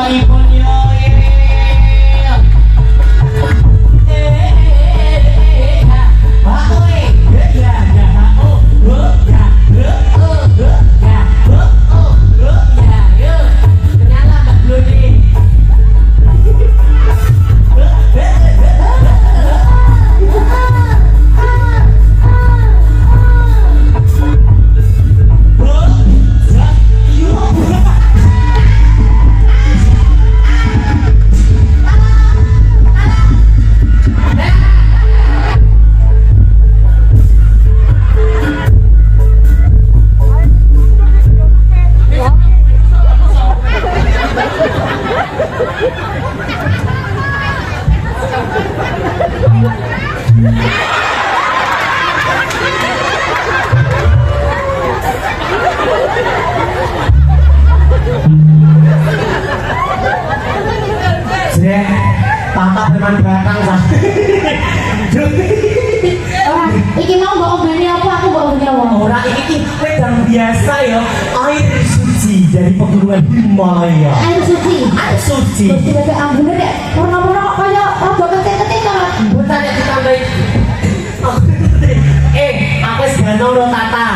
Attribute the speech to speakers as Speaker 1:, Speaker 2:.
Speaker 1: piyambakipun yo. Tatap dengan belakang sah.
Speaker 2: Iki mau mbok ombeni apa aku mbok ombeni apa?
Speaker 1: Ora iki wedang biasa ya, air suci dari pegunungan Himalaya.
Speaker 2: Air suci.
Speaker 1: Air suci.
Speaker 2: Gusti bebek ambune dek. Warna-warna kok kaya rada ketik-ketik to.
Speaker 1: Bukan ya ditambahi. Aku wis gano lo tata.